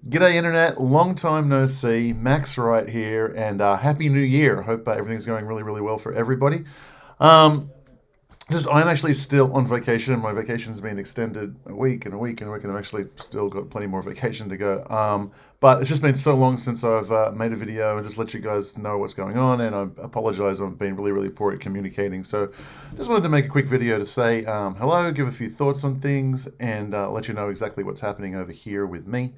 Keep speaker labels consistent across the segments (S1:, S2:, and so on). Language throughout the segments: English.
S1: G'day, Internet. Long time no see. Max right here, and Happy New Year. Hope everything's going really, really well for everybody. Um, I'm actually still on vacation. My vacation's been extended a week and a week and a week, and I've actually still got plenty more vacation to go. But it's just been so long since I've made a video and just let you guys know what's going on. And I apologize, I've been really, really poor at communicating. So just wanted to make a quick video to say hello, give a few thoughts on things, and let you know exactly what's happening over here with me.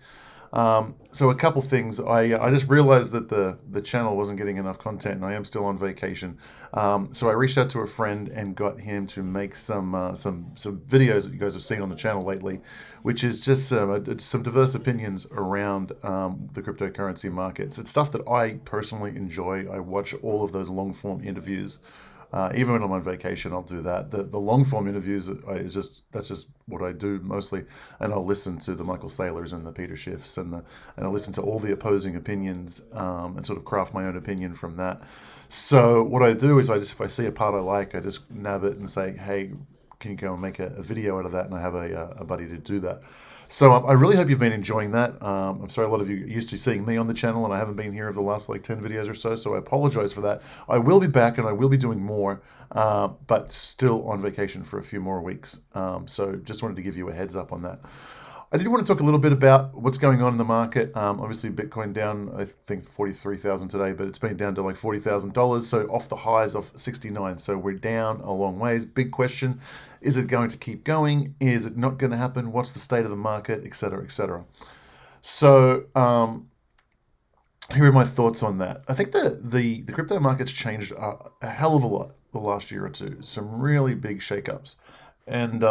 S1: So a couple things. I just realized that the channel wasn't getting enough content, and I am still on vacation. So I reached out to a friend and got him to make some videos that you guys have seen on the channel lately, which is just some diverse opinions around the cryptocurrency markets. It's stuff that I personally enjoy. I watch all of those long form interviews. Even when I'm on vacation, I'll do that. The long form interviews that's just what I do mostly, and I'll listen to the Michael Saylors and the Peter Schiffs and I'll listen to all the opposing opinions and sort of craft my own opinion from that. So what I do is if I see a part I like, I just nab it and say, hey, can you go and make a video out of that? And I have a buddy to do that. So I really hope you've been enjoying that. I'm sorry a lot of you are used to seeing me on the channel and I haven't been here over the last like 10 videos or so, so I apologize for that. I will be back and I will be doing more, but still on vacation for a few more weeks. So just wanted to give you a heads up on that. I did want to talk a little bit about what's going on in the market. Obviously, Bitcoin down, I think 43,000 today, but it's been down to like $40,000. So off the highs of 69. So we're down a long ways. Big question: is it going to keep going? Is it not going to happen? What's the state of the market, et cetera, et cetera? So here are my thoughts on that. I think the crypto market's changed a hell of a lot the last year or two. Some really big shakeups, and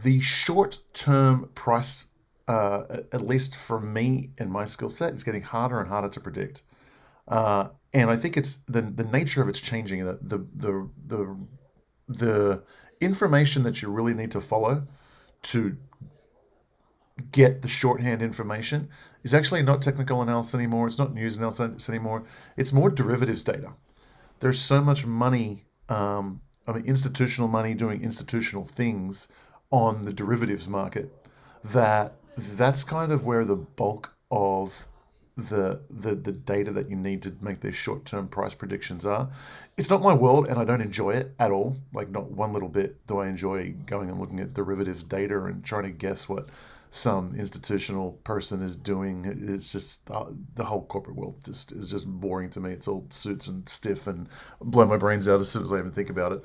S1: the short-term price, at least for me and my skill set, is getting harder and harder to predict. And I think it's the nature of it's changing. The information that you really need to follow to get the shorthand information is actually not technical analysis anymore. It's not news analysis anymore. It's more derivatives data. There's so much money, institutional money doing institutional things on the derivatives market that's kind of where the bulk of the data that you need to make these short-term price predictions are. It's not my world, and I don't enjoy it at all. Like, not one little bit do I enjoy going and looking at derivatives data and trying to guess what some institutional person is doing. It's just the whole corporate world just is just boring to me. It's all suits and stiff and blow my brains out as soon as I even think about it.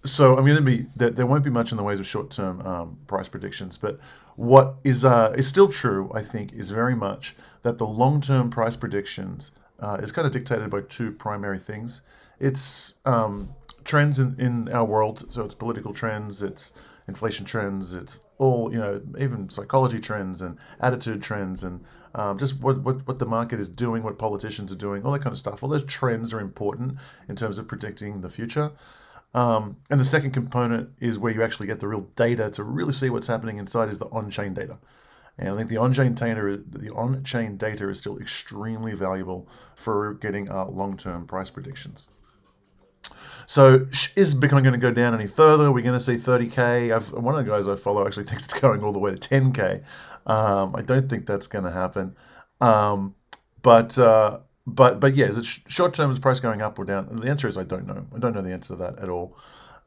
S1: So I'm going to be there won't be much in the ways of short-term price predictions, but what is still true, I think, is very much that the long-term price predictions is kind of dictated by two primary things. It's trends in our world, so it's political trends, it's inflation trends, it's all, even psychology trends and attitude trends, and just what the market is doing, what politicians are doing, all that kind of stuff. All those trends are important in terms of predicting the future. And the second component is where you actually get the real data to really see what's happening inside is the on-chain data. And I think the on-chain data is still extremely valuable for getting long-term price predictions. So is Bitcoin going to go down any further? We're going to see 30K. One of the guys I follow actually thinks it's going all the way to 10K. I don't think that's going to happen. But yeah, is it short term? Is the price going up or down? And the answer is I don't know. I don't know the answer to that at all.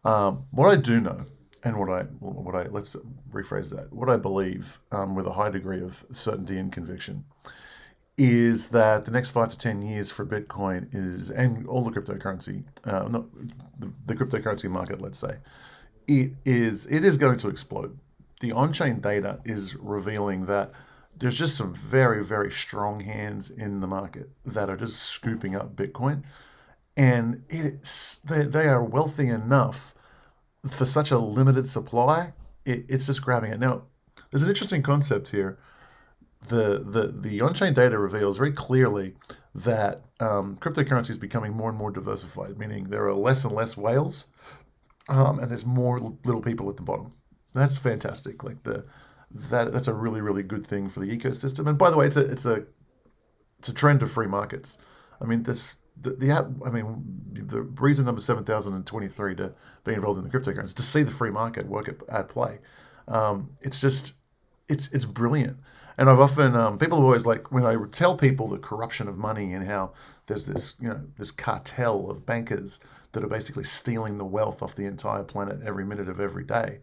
S1: What I do know, and let's rephrase that. What I believe with a high degree of certainty and conviction is that the next 5 to 10 years for Bitcoin and all the cryptocurrency, not the cryptocurrency market, let's say, it is going to explode. The on-chain data is revealing that there's just some very, very strong hands in the market that are just scooping up Bitcoin. And they are wealthy enough for such a limited supply. It's just grabbing it. Now, there's an interesting concept here. The on-chain data reveals very clearly that cryptocurrency is becoming more and more diversified, meaning there are less and less whales, and there's more little people at the bottom. That's fantastic. That's a really, really good thing for the ecosystem. And by the way, it's a trend of free markets. I mean, the reason number 7,023 to be involved in the cryptocurrency is to see the free market work at play. It's just it's brilliant. And I've often people have always like when I tell people the corruption of money and how there's this this cartel of bankers that are basically stealing the wealth off the entire planet every minute of every day.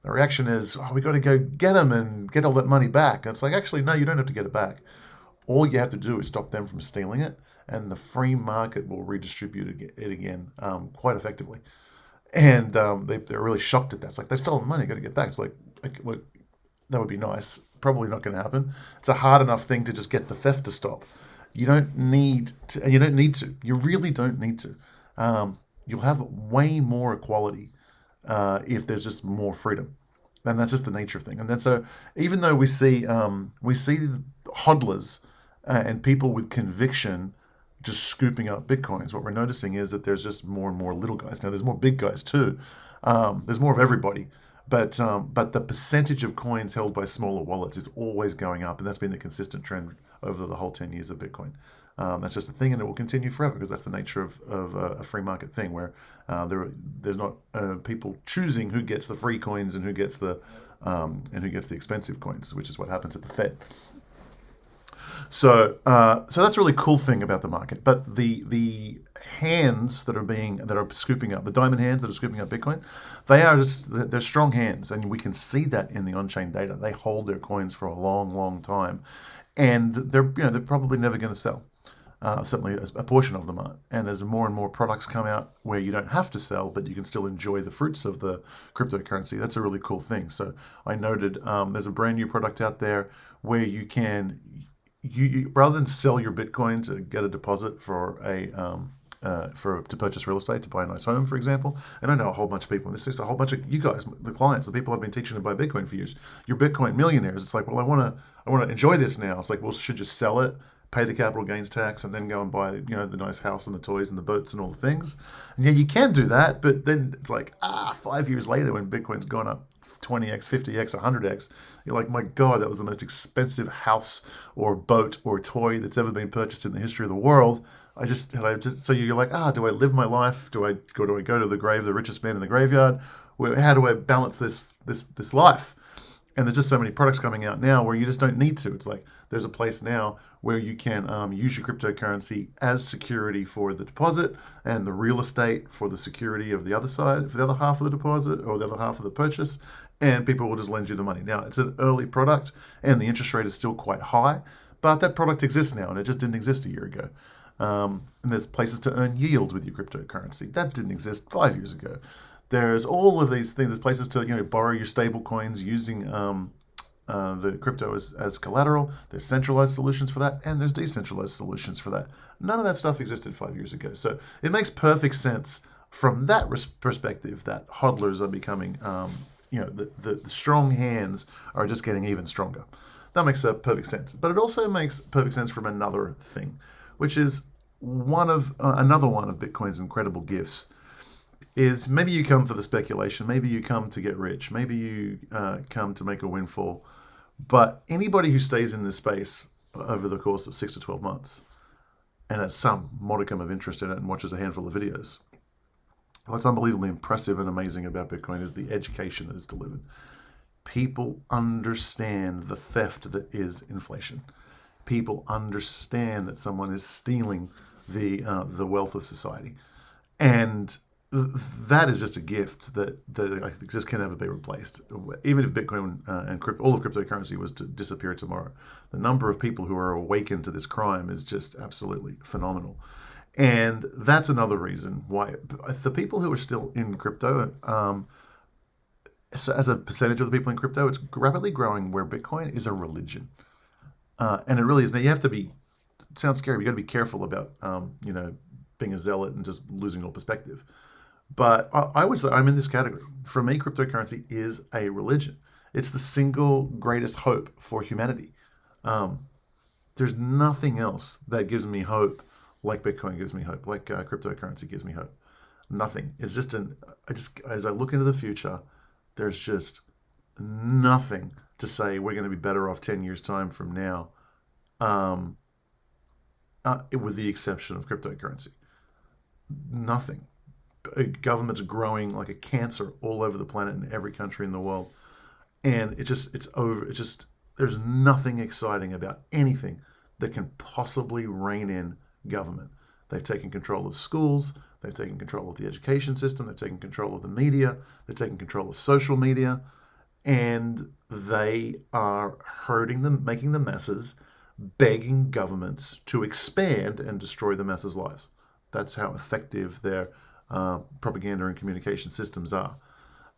S1: The reaction is, oh, we got to go get them and get all that money back. And it's like, actually, no, you don't have to get it back. All you have to do is stop them from stealing it, and the free market will redistribute it again quite effectively. And they're really shocked at that. It's like, they've stolen the money, got to get back. It's like, look, that would be nice. Probably not going to happen. It's a hard enough thing to just get the theft to stop. You don't need to, and you don't need to. You really don't need to. You'll have way more equality if there's just more freedom. And that's just the nature of thing. And then so even though we see hodlers and people with conviction just scooping up bitcoins, what we're noticing is that there's just more and more little guys. Now there's more big guys too. There's more of everybody. But the percentage of coins held by smaller wallets is always going up, and that's been the consistent trend over the whole 10 years of Bitcoin. That's just a thing, and it will continue forever because that's the nature of a free market thing, where there's not people choosing who gets the free coins and who gets the expensive coins, which is what happens at the Fed. So that's a really cool thing about the market. But the hands that are scooping up, the diamond hands that are scooping up Bitcoin, they're strong hands, and we can see that in the on-chain data. They hold their coins for a long, long time, and they're probably never going to sell. Certainly a portion of them aren't. And as more and more products come out where you don't have to sell, but you can still enjoy the fruits of the cryptocurrency, that's a really cool thing. So I noted there's a brand new product out there where you can, you rather than sell your Bitcoin to get a deposit for to purchase real estate, to buy a nice home, for example. And I know a whole bunch of people, and this is a whole bunch of you guys, the clients, the people I've been teaching to buy Bitcoin for years. You're Bitcoin millionaires. It's like, well, I want to enjoy this now. It's like, well, should you sell it, pay the capital gains tax, and then go and buy, the nice house and the toys and the boats and all the things? And yeah, you can do that, but then it's like, 5 years later when Bitcoin's gone up 20x, 50x, 100x, you're like, my God, that was the most expensive house or boat or toy that's ever been purchased in the history of the world. So you're like, do I live my life? Do I go to the grave, the richest man in the graveyard? How do I balance this life? And there's just so many products coming out now where you just don't need to. It's like there's a place now where you can use your cryptocurrency as security for the deposit, and the real estate for the security of the other side, for the other half of the deposit or the other half of the purchase, and people will just lend you the money. Now, it's an early product, and the interest rate is still quite high, but that product exists now, and it just didn't exist a year ago. And there's places to earn yield with your cryptocurrency. That didn't exist 5 years ago. There's all of these things. There's places to borrow your stable coins using the crypto as collateral. There's centralized solutions for that, and there's decentralized solutions for that. None of that stuff existed 5 years ago. So it makes perfect sense from that perspective that hodlers are becoming, the strong hands are just getting even stronger. That makes perfect sense. But it also makes perfect sense from another thing, which is another one of Bitcoin's incredible gifts. Is maybe you come for the speculation, maybe you come to get rich, maybe you come to make a windfall, but anybody who stays in this space over the course of 6 to 12 months and has some modicum of interest in it and watches a handful of videos, what's unbelievably impressive and amazing about Bitcoin is the education that is delivered. People understand the theft that is inflation. People understand that someone is stealing the wealth of society, and that is just a gift that I think just can never be replaced. Even if Bitcoin and all of cryptocurrency was to disappear tomorrow, the number of people who are awakened to this crime is just absolutely phenomenal. And that's another reason why the people who are still in crypto, so as a percentage of the people in crypto, it's rapidly growing where Bitcoin is a religion. And it really is. Now, you have to be, it sounds scary, but you got to be careful about, being a zealot and just losing all perspective. But I would say I'm in this category. For me, cryptocurrency is a religion. It's the single greatest hope for humanity. There's nothing else that gives me hope like Bitcoin gives me hope, like cryptocurrency gives me hope. Nothing. It's just as I look into the future, there's just nothing to say we're going to be better off 10 years time from now, with the exception of cryptocurrency. Nothing. Governments growing like a cancer all over the planet in every country in the world, and it's there's nothing exciting about anything that can possibly rein in government. They've taken control of schools. They've taken control of the education system. They've taken control of the media. They've taken control of social media. And they are hurting them, making the masses, begging governments to expand and destroy the masses' lives. That's how effective their propaganda and communication systems are.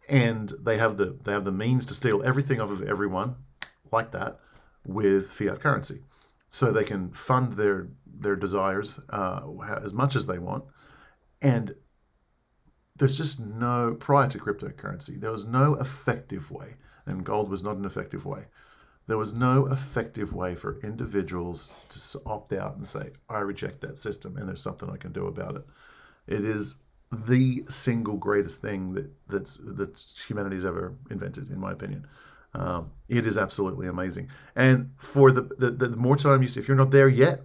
S1: And they have the means to steal everything off of everyone like that with fiat currency. So they can fund their desires as much as they want. And there's just no, prior to cryptocurrency, there was no effective way, and gold was not an effective way. There was no effective way for individuals to opt out and say, I reject that system and there's something I can do about it. It is the single greatest thing that humanity's ever invented, in my opinion. It is absolutely amazing. And for the more time if you're not there yet,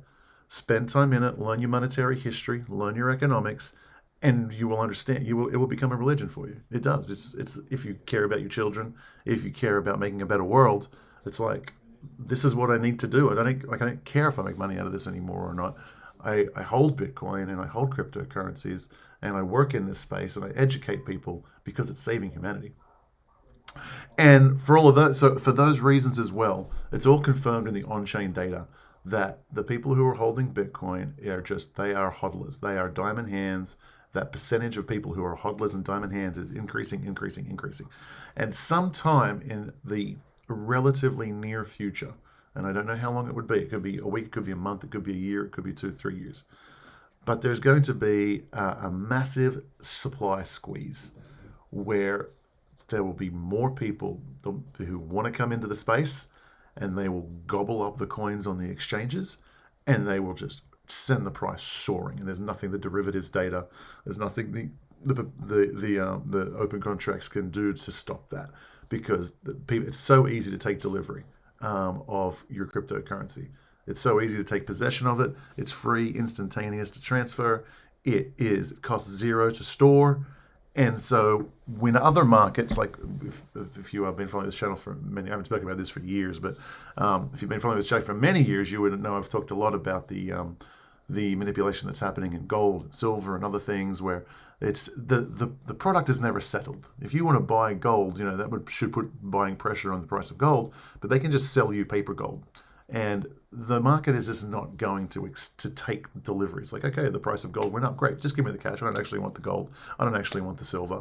S1: spend time in it, learn your monetary history, learn your economics, and you will understand. It will become a religion for you. It does. It's if you care about your children, if you care about making a better world, it's like, this is what I need to do. I don't care if I make money out of this anymore or not. I hold Bitcoin and I hold cryptocurrencies and I work in this space and I educate people because it's saving humanity. And for all of those, so for those reasons as well, it's all confirmed in the on-chain data that the people who are holding Bitcoin they are hodlers. They are diamond hands. That percentage of people who are hodlers and diamond hands is increasing. And sometime in the relatively near future, and I don't know how long it would be. It could be a week, it could be a month, it could be a year, it could be 2-3 years. But there's going to be a massive supply squeeze where there will be more people who want to come into the space, and they will gobble up the coins on the exchanges, and they will just send the price soaring. And there's nothing the derivatives data, there's nothing the open contracts can do to stop that, because it's so easy to take delivery of your cryptocurrency. It's so easy to take possession of it. It's free, instantaneous to transfer. It costs zero to store. And so when other markets, like if you have been following this channel for many, I haven't spoken about this for years, but if you've been following this channel for many years, you would know I've talked a lot about the manipulation that's happening in gold and silver and other things, where it's the product is never settled. If you want to buy gold, that should put buying pressure on the price of gold, but they can just sell you paper gold. And the market is just not going to take deliveries. Like, okay, the price of gold went up. Great, just give me the cash. I don't actually want the gold. I don't actually want the silver,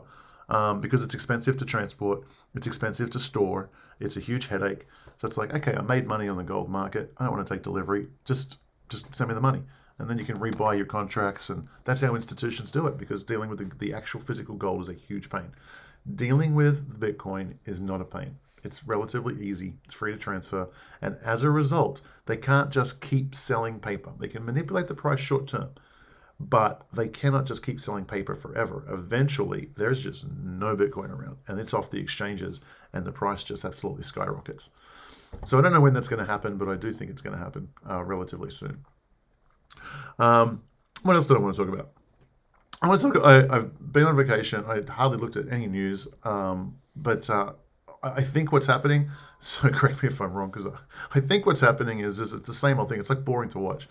S1: because it's expensive to transport. It's expensive to store. It's a huge headache. So it's like, okay, I made money on the gold market. I don't want to take delivery. Just send me the money. And then you can rebuy your contracts. And that's how institutions do it, because dealing with the actual physical gold is a huge pain. Dealing with Bitcoin is not a pain. It's relatively easy. It's free to transfer. And as a result, they can't just keep selling paper. They can manipulate the price short term, but they cannot just keep selling paper forever. Eventually, there's just no Bitcoin around, and it's off the exchanges, and the price just absolutely skyrockets. So I don't know when that's going to happen, but I do think it's going to happen relatively soon. What else did I want to talk about? I've been on vacation. I hardly looked at any news, but I think what's happening, so correct me if I'm wrong, because I think what's happening is it's the same old thing. It's like boring to watch.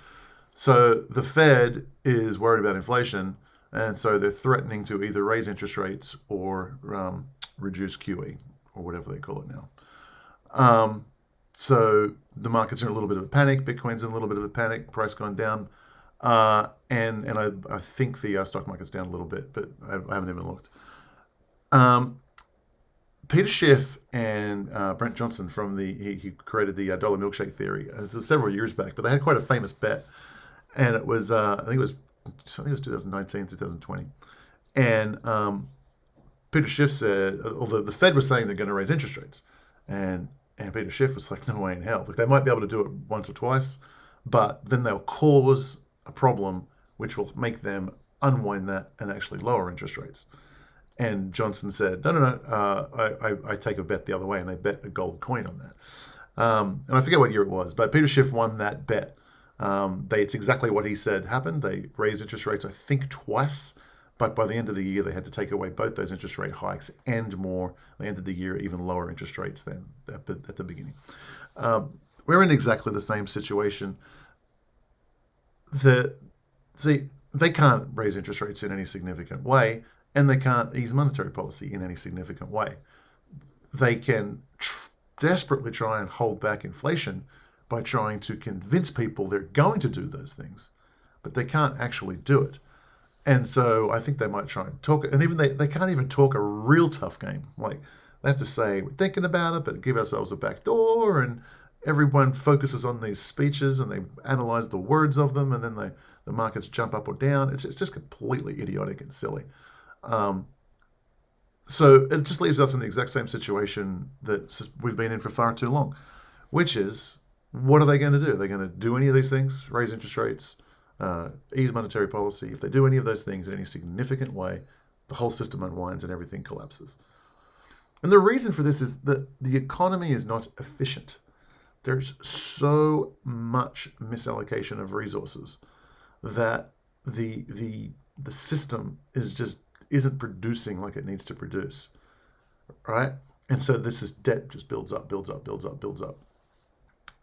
S1: So the Fed is worried about inflation, and so they're threatening to either raise interest rates or reduce QE, or whatever they call it now. So the markets are in a little bit of a panic. Bitcoin's in a little bit of a panic. Price gone down. And I think the stock market's down a little bit, but I haven't even looked. Peter Schiff and Brent Johnson he created the dollar milkshake theory. It was several years back, but they had quite a famous bet, and it was I think it was 2019, 2020, and Peter Schiff said, although the Fed was saying they're going to raise interest rates, and Peter Schiff was like, no way in hell. Like, they might be able to do it once or twice, but then they'll cause a problem which will make them unwind that and actually lower interest rates. And Johnson said, no, I take a bet the other way, and they bet a gold coin on that. And I forget what year it was, but Peter Schiff won that bet. It's exactly what he said happened. They raised interest rates, I think, twice, but by the end of the year, they had to take away both those interest rate hikes and more. They ended the year even lower interest rates than at the beginning. We're in exactly the same situation. They can't raise interest rates in any significant way, and they can't ease monetary policy in any significant way. They can desperately try and hold back inflation by trying to convince people they're going to do those things, but they can't actually do it. And so I think they might try and talk, and even they can't even talk a real tough game. Like, they have to say, we're thinking about it, but give ourselves a back door, and everyone focuses on these speeches and they analyze the words of them, and then the markets jump up or down. It's just completely idiotic and silly. So it just leaves us in the exact same situation that we've been in for far too long, which is, what are they going to do? Are they going to do any of these things? Raise interest rates, ease monetary policy? If they do any of those things in any significant way, the whole system unwinds and everything collapses. And the reason for this is that the economy is not efficient. There's so much misallocation of resources that the system isn't producing like it needs to produce, right? And so this debt just builds up.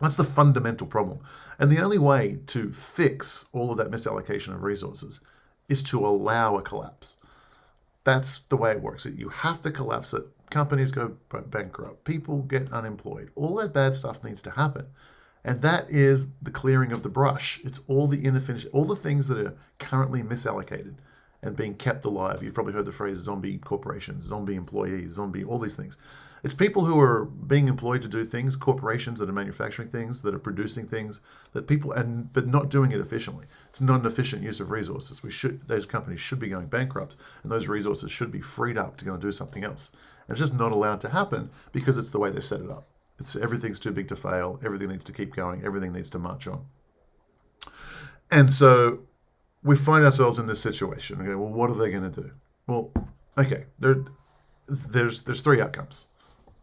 S1: That's the fundamental problem. And the only way to fix all of that misallocation of resources is to allow a collapse. That's the way it works. You have to collapse it. Companies go bankrupt. People get unemployed. All that bad stuff needs to happen. And that is the clearing of the brush. It's all the inefficient, all the things that are currently misallocated and being kept alive. You've probably heard the phrase zombie corporations, zombie employees, all these things. It's people who are being employed to do things, corporations that are manufacturing things, that are producing things, but not doing it efficiently. It's not an efficient use of resources. Those companies should be going bankrupt, and those resources should be freed up to go and do something else. And it's just not allowed to happen because it's the way they've set it up. Everything's too big to fail. Everything needs to keep going. Everything needs to march on. And so we find ourselves in this situation. Okay, well, what are they going to do? Well, okay, there's three outcomes,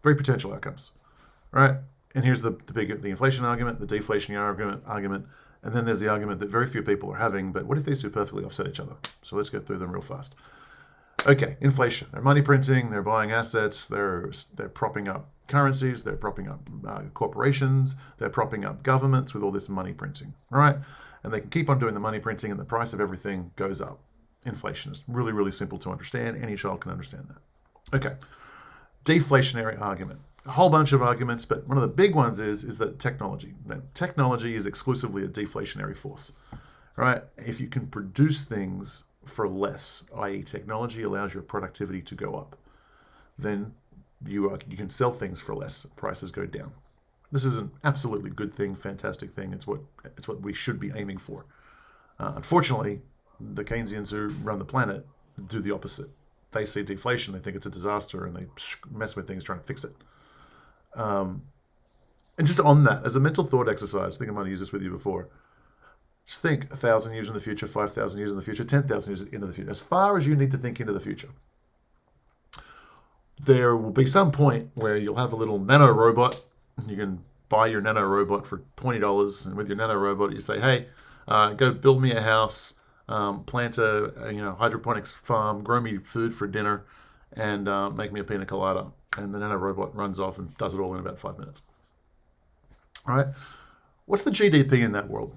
S1: three potential outcomes, right? And here's the inflation argument, the deflationary argument, and then there's the argument that very few people are having. But what if these two perfectly offset each other? So let's go through them real fast. Okay, inflation. They're money printing. They're buying assets. They're propping up currencies. They're propping up corporations. They're propping up governments with all this money printing, right? And they can keep on doing the money printing, and the price of everything goes up. Inflation is really, really simple to understand. Any child can understand that. Okay, deflationary argument. A whole bunch of arguments, but one of the big ones is that technology. Technology is exclusively a deflationary force, right? If you can produce things for less, i.e. technology allows your productivity to go up, then you can sell things for less, prices go down. This is an absolutely good thing, fantastic thing. It's what we should be aiming for. Unfortunately, the Keynesians who run the planet do the opposite. They see deflation, they think it's a disaster, and they mess with things trying to fix it. And just on that, as a mental thought exercise, I think I might have used this with you before. Just think 1,000 years in the future, 5,000 years in the future, 10,000 years into the future. As far as you need to think into the future, there will be some point where you'll have a little nano robot. You can buy your nano robot for $20, and with your nano robot, you say, "Hey, go build me a house, plant a hydroponics farm, grow me food for dinner, and make me a pina colada." And the nano robot runs off and does it all in about 5 minutes. All right. What's the GDP in that world?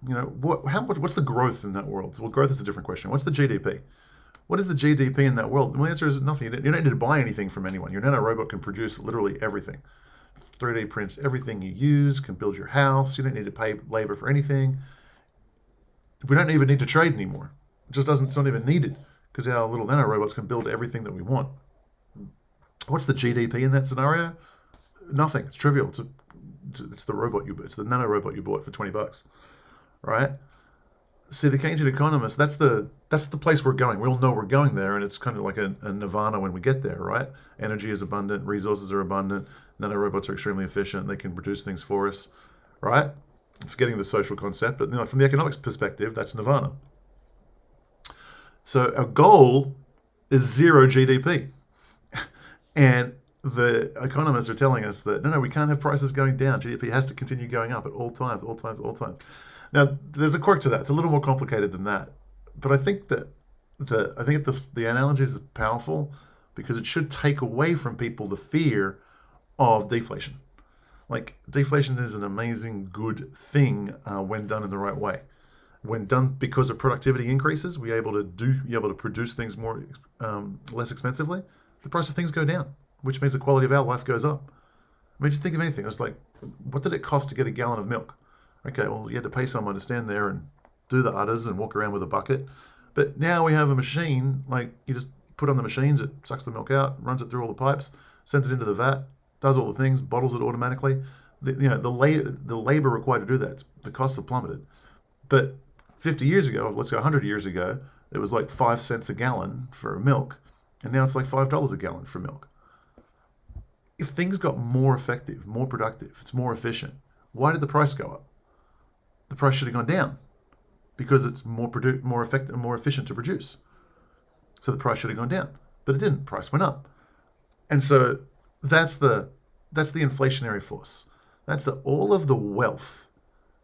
S1: What's the growth in that world? Well, growth is a different question. What's the GDP? What is the GDP in that world? Well, the answer is nothing. You don't need to buy anything from anyone. Your nano robot can produce literally everything. 3D prints everything you use, can build your house. You don't need to pay labor for anything. We don't even need to trade anymore. It's not even needed because our little nano robots can build everything that we want. What's the GDP in that scenario? Nothing. It's trivial. It's the robot it's the nano robot you bought for $20. Right? See, the Keynesian economists, that's the place we're going. We all know we're going there, and it's kind of like a nirvana when we get there, right? Energy is abundant, resources are abundant, nanorobots are extremely efficient, they can produce things for us, right? I'm forgetting the social concept, but from the economics perspective, that's nirvana. So our goal is zero GDP. And the economists are telling us that, no, we can't have prices going down. GDP has to continue going up at all times. Now, there's a quirk to that. It's a little more complicated than that. But I think that the analogy is powerful because it should take away from people the fear of deflation. Like, deflation is an amazing, good thing when done in the right way. When done because of productivity increases, you're able to produce things less expensively. The price of things go down, which means the quality of our life goes up. I mean, just think of anything. It's like, what did it cost to get a gallon of milk? Okay, well, you had to pay someone to stand there and do the udders and walk around with a bucket. But now we have a machine, like you just put on the machines, it sucks the milk out, runs it through all the pipes, sends it into the vat, does all the things, bottles it automatically. The labor required to do that, the costs have plummeted. But 50 years ago, let's go 100 years ago, it was like 5 cents a gallon for milk, and now it's like $5 a gallon for milk. If things got more effective, more productive, it's more efficient, why did the price go up? The price should have gone down because it's more effective, more efficient to produce. So the price should have gone down, but it didn't. The price went up, and so that's the inflationary force. That's all of the wealth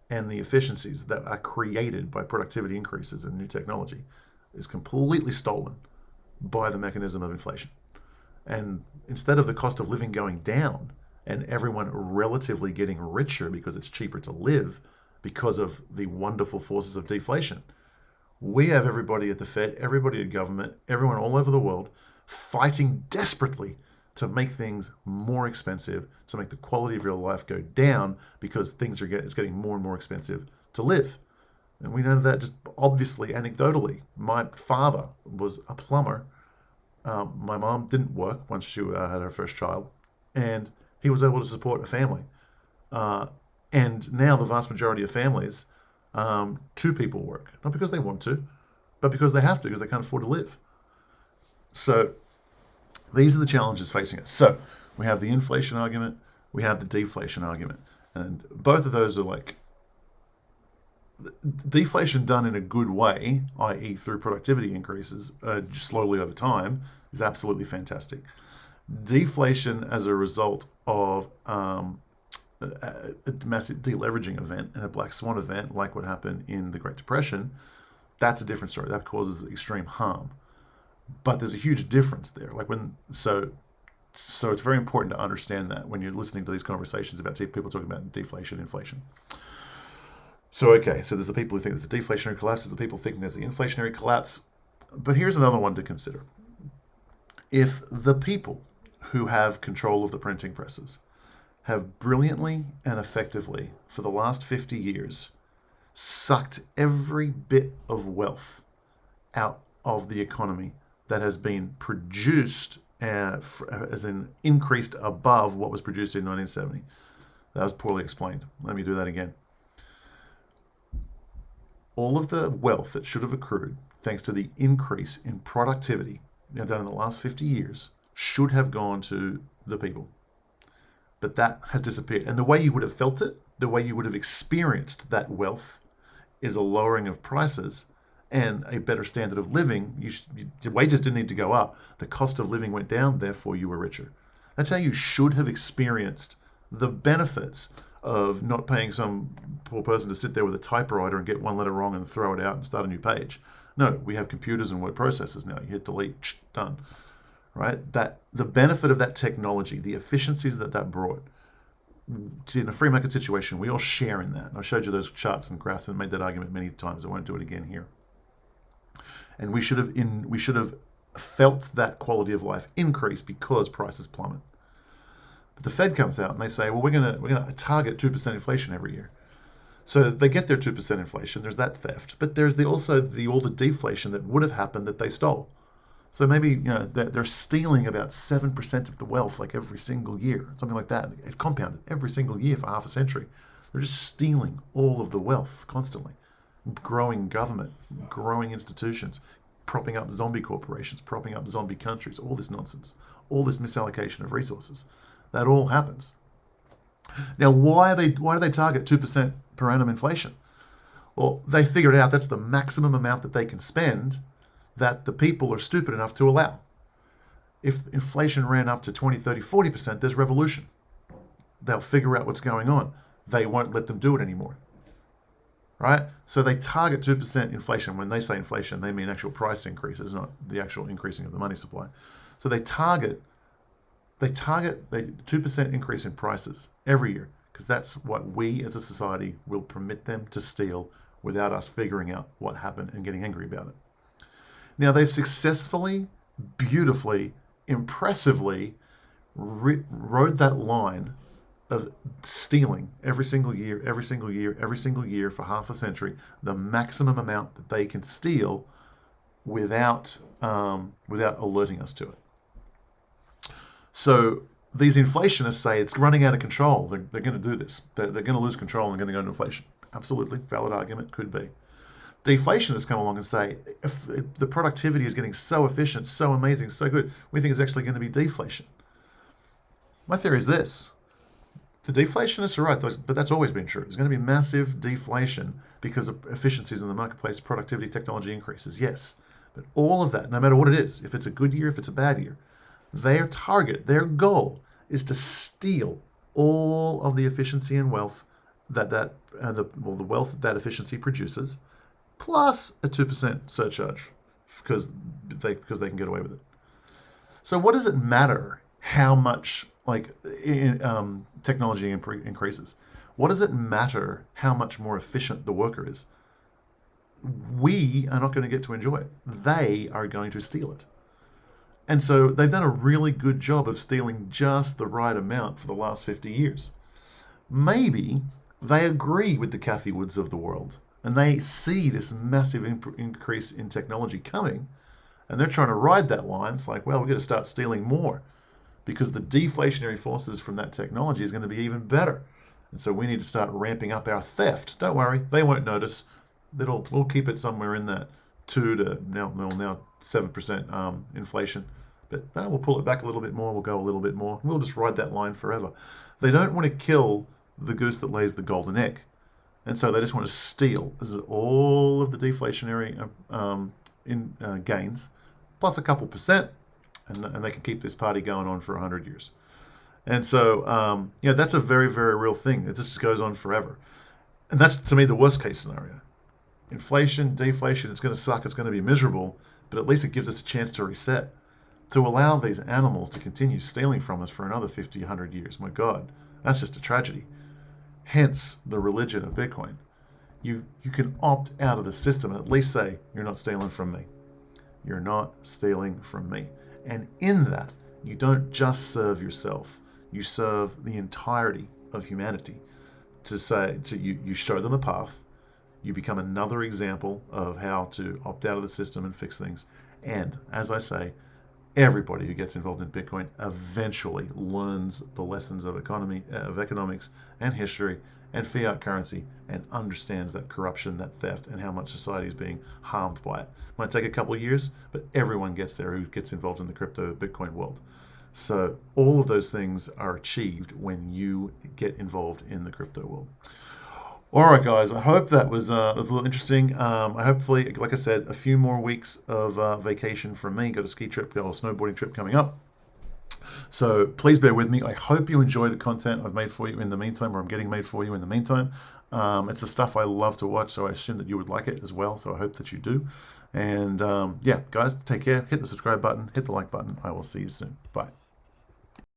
S1: and the efficiencies that are created by productivity increases and new technology is completely stolen by the mechanism of inflation. And instead of the cost of living going down and everyone relatively getting richer because it's cheaper to live because of the wonderful forces of deflation, we have everybody at the Fed, everybody at government, everyone all over the world fighting desperately to make things more expensive, to make the quality of your life go down because it's getting more and more expensive to live. And we know that just obviously, anecdotally. My father was a plumber. My mom didn't work once she had her first child, and he was able to support a family. And now the vast majority of families, 2 people work, not because they want to, but because they have to, because they can't afford to live. So these are the challenges facing us. So we have the inflation argument, we have the deflation argument, and both of those are like deflation done in a good way, i.e. through productivity increases slowly over time, is absolutely fantastic. Deflation as a result of a massive deleveraging event and a black swan event like what happened in the Great Depression, that's a different story. That causes extreme harm. But there's a huge difference there. So it's very important to understand that when you're listening to these conversations about people talking about deflation, inflation. So there's the people who think there's a deflationary collapse, there's the people thinking there's the inflationary collapse. But here's another one to consider. If the people who have control of the printing presses have brilliantly and effectively, for the last 50 years, sucked every bit of wealth out of the economy that has been produced as in increased above what was produced in 1970. That was poorly explained. Let me do that again. All of the wealth that should have accrued thanks to the increase in productivity done in the last 50 years should have gone to the people. But that has disappeared. And the way you would have felt it, the way you would have experienced that wealth, is a lowering of prices and a better standard of living. Your wages didn't need to go up. The cost of living went down, therefore you were richer. That's how you should have experienced the benefits of not paying some poor person to sit there with a typewriter and get one letter wrong and throw it out and start a new page. No, we have computers and word processors now. You hit delete, done. Right? That the benefit of that technology, the efficiencies that brought, in a free market situation, we all share in that. And I showed you those charts and graphs and made that argument many times. I won't do it again here. And we should have felt that quality of life increase because prices plummet. But the Fed comes out and they say, well, we're gonna target 2% inflation every year. So they get their 2% inflation. There's that theft, but there's also all the deflation that would have happened that they stole. So maybe they're stealing about 7% of the wealth like every single year, something like that. It compounded every single year for half a century. They're just stealing all of the wealth constantly. Growing government, growing institutions, propping up zombie corporations, propping up zombie countries, all this nonsense, all this misallocation of resources. That all happens. Now, why do they target 2% per annum inflation? Well, they figured out that's the maximum amount that they can spend that the people are stupid enough to allow. If inflation ran up to 20, 30, 40%, there's revolution. They'll figure out what's going on. They won't let them do it anymore. Right? So they target 2% inflation. When they say inflation, they mean actual price increases, not the actual increasing of the money supply. So they target the 2% increase in prices every year. because that's what we as a society will permit them to steal without us figuring out what happened and getting angry about it. Now, they've successfully, beautifully, impressively rode that line of stealing every single year, every single year, every single year for half a century, the maximum amount that they can steal without alerting us to it. So these inflationists say it's running out of control. They're going to do this. They're going to lose control and going to go into inflation. Absolutely, valid argument, could be. Deflationists come along and say, if the productivity is getting so efficient, so amazing, so good, we think it's actually going to be deflation. My theory is this. The deflationists are right, but that's always been true. There's going to be massive deflation because of efficiencies in the marketplace, productivity, technology increases, yes. But all of that, no matter what it is, if it's a good year, if it's a bad year, their target, their goal is to steal all of the efficiency and wealth the wealth that efficiency produces, plus a 2% surcharge because they can get away with it. So what does it matter how much technology increases? What does it matter how much more efficient the worker is? We are not going to get to enjoy it. They are going to steal it. And so they've done a really good job of stealing just the right amount for the last 50 years. Maybe they agree with the Cathie Woods of the world and they see this massive increase in technology coming and they're trying to ride that line. It's like, well, we're going to start stealing more because the deflationary forces from that technology is going to be even better. And so we need to start ramping up our theft. Don't worry, they won't notice. We'll keep it somewhere in that 2 to now 7% inflation. But we'll pull it back a little bit more. We'll go a little bit more. We'll just ride that line forever. They don't want to kill the goose that lays the golden egg. And so they just want to steal all of the deflationary gains, plus a couple percent, and they can keep this party going on for 100 years. And so, that's a very, very real thing. It just goes on forever. And that's, to me, the worst case scenario. Inflation, deflation, it's going to suck, it's going to be miserable, but at least it gives us a chance to reset, to allow these animals to continue stealing from us for another 50, 100 years. My God, that's just a tragedy. Hence the religion of Bitcoin. You can opt out of the system and at least say, you're not stealing from me. You're not stealing from me. And in that, you don't just serve yourself. You serve the entirety of humanity. You show them a path. You become another example of how to opt out of the system and fix things. And as I say, everybody who gets involved in Bitcoin eventually learns the lessons of economics and history and fiat currency and understands that corruption, that theft, and how much society is being harmed by it. Might take a couple of years, but everyone gets there who gets involved in the crypto Bitcoin world. So all of those things are achieved when you get involved in the crypto world. All right, guys, I hope that was a little interesting. Hopefully, like I said, a few more weeks of vacation from me. Got a ski trip, got a snowboarding trip coming up. So please bear with me. I hope you enjoy the content I've made for you in the meantime, or I'm getting made for you in the meantime. It's the stuff I love to watch, so I assume that you would like it as well. So I hope that you do. And guys, take care. Hit the subscribe button, hit the like button. I will see you soon. Bye.